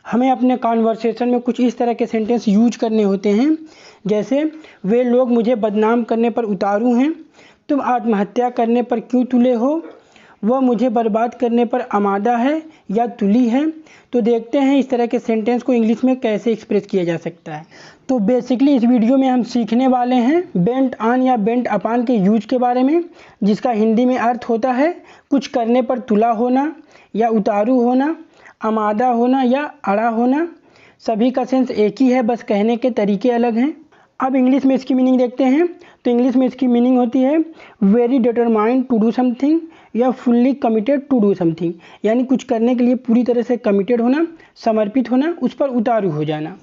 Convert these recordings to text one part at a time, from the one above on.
हमें अपने कॉन्वर्सेशन में कुछ इस तरह के सेंटेंस यूज करने होते हैं, जैसे वे लोग मुझे बदनाम करने पर उतारू हैं, तुम आत्महत्या करने पर क्यों तुले हो, वह मुझे बर्बाद करने पर आमादा है या तुली है। तो देखते हैं इस तरह के सेंटेंस को इंग्लिश में कैसे एक्सप्रेस किया जा सकता है। तो बेसिकली इस वीडियो में हम सीखने वाले हैं बेंट ऑन या बेंट अपॉन के यूज के बारे में, जिसका हिंदी में अर्थ होता है कुछ करने पर तुला होना या उतारू होना, आमादा होना या अड़ा होना। सभी का सेंस एक ही है, बस कहने के तरीके अलग हैं। अब इंग्लिश में इसकी मीनिंग देखते हैं। तो इंग्लिश में इसकी मीनिंग होती है very determined to do something या fully committed to do something, यानी कुछ करने के लिए पूरी तरह से कमिटेड होना, समर्पित होना, उस पर उतारू हो जाना।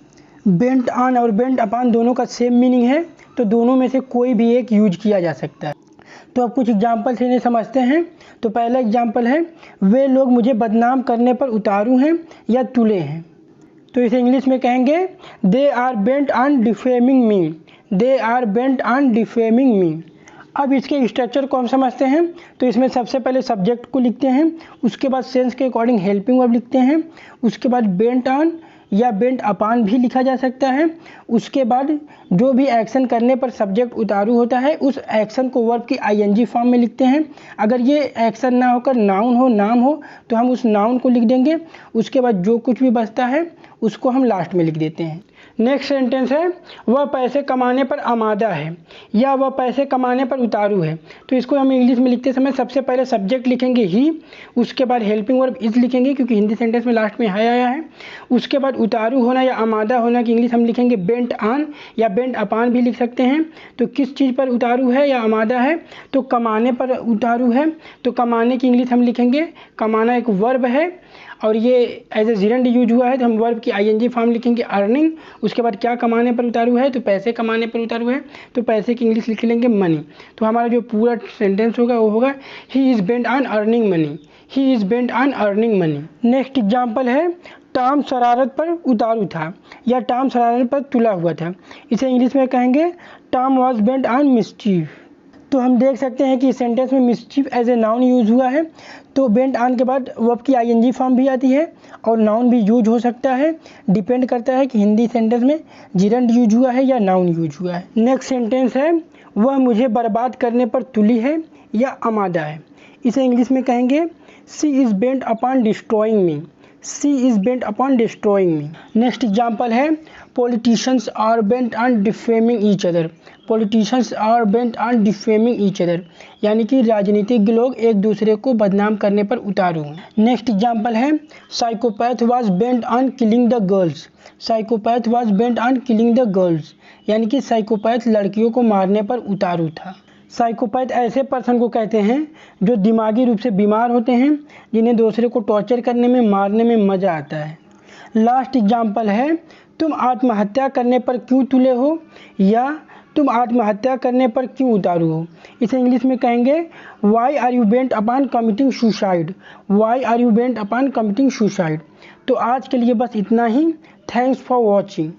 बेंट ऑन और बेंट अपॉन दोनों का सेम मीनिंग है, तो दोनों में से कोई भी एक यूज किया जा सकता है। तो अब कुछ एग्जाम्पल से इन्हें समझते हैं। तो पहला एग्जाम्पल है वे लोग मुझे बदनाम करने पर उतारू हैं या तुले हैं। तो इसे इंग्लिश में कहेंगे they are bent on defaming me, they are bent on defaming me. अब इसके स्ट्रक्चर को हम समझते हैं। तो इसमें सबसे पहले सब्जेक्ट को लिखते हैं, उसके बाद सेंस के अकॉर्डिंग हेल्पिंग वर्ब लिखते हैं, उसके बाद बेंट ऑन या बेंट अपॉन भी लिखा जा सकता है। उसके बाद जो भी एक्शन करने पर सब्जेक्ट उतारू होता है उस एक्शन को वर्ब की आईएनजी फॉर्म में लिखते हैं। अगर ये एक्शन ना होकर नाउन हो, नाम हो, तो हम उस नाउन को लिख देंगे। उसके बाद जो कुछ भी बचता है उसको हम लास्ट में लिख देते हैं। नेक्स्ट सेंटेंस है वह पैसे कमाने पर आमादा है या वह पैसे कमाने पर उतारू है। तो इसको हम इंग्लिश में लिखते समय सबसे पहले सब्जेक्ट लिखेंगे ही, उसके बाद हेल्पिंग वर्ब इज लिखेंगे क्योंकि हिंदी सेंटेंस में लास्ट में है आया है। उसके बाद उतारू होना या आमादा होना की इंग्लिश हम लिखेंगे बेंट ऑन या बेंट अपॉन भी लिख सकते हैं। तो किस चीज़ पर उतारू है या आमादा है, तो कमाने पर उतारू है। तो कमाने की इंग्लिश हम लिखेंगे, कमाना एक वर्ब है और ये एज ए जिरंड यूज हुआ है, तो हम वर्ब की आईएनजी फॉर्म लिखेंगे अर्निंग। उसके बाद क्या कमाने पर उतारू है, तो पैसे कमाने पर उतारू है, तो पैसे की इंग्लिश लिख लेंगे मनी। तो हमारा जो पूरा सेंटेंस होगा वो होगा he is bent on earning money, he is bent on earning money. Next example है टॉम शरारत पर उतारू था या टॉम शरारत पर तुला हुआ था। इसे इंग्लिश में कहेंगे Tom was bent on mischief. तो हम देख सकते हैं कि इस सेंटेंस में mischief as a noun use हुआ है। तो बेंट ऑन के बाद वर्ब की आईएनजी फॉर्म भी आती है और नाउन भी यूज हो सकता है, डिपेंड करता है कि हिंदी सेंटेंस में जिरंड यूज हुआ है या नाउन यूज हुआ है। नेक्स्ट सेंटेंस है वह मुझे बर्बाद करने पर तुली है या आमादा है। इसे इंग्लिश में कहेंगे she is bent upon destroying me, she is bent upon destroying me. Next example है politicians are bent on defaming each other, politicians are bent on defaming each other, यानी कि राजनीतिज्ञ लोग एक दूसरे को बदनाम करने पर उतारू हैं। नेक्स्ट एग्जाम्पल है psychopath was bent on killing the girls, psychopath was bent on killing the girls, यानी कि साइकोपैथ लड़कियों को मारने पर उतारू था। साइकोपैथ ऐसे पर्सन को कहते हैं जो दिमागी रूप से बीमार होते हैं, जिन्हें दूसरे को टॉर्चर करने में, मारने में मज़ा आता है। लास्ट एग्जाम्पल है तुम आत्महत्या करने पर क्यों तुले हो या तुम आत्महत्या करने पर क्यों उतारू हो। इसे इंग्लिश में कहेंगे why are you bent upon committing suicide, why are you bent upon committing suicide. तो आज के लिए बस इतना ही। Thanks for watching.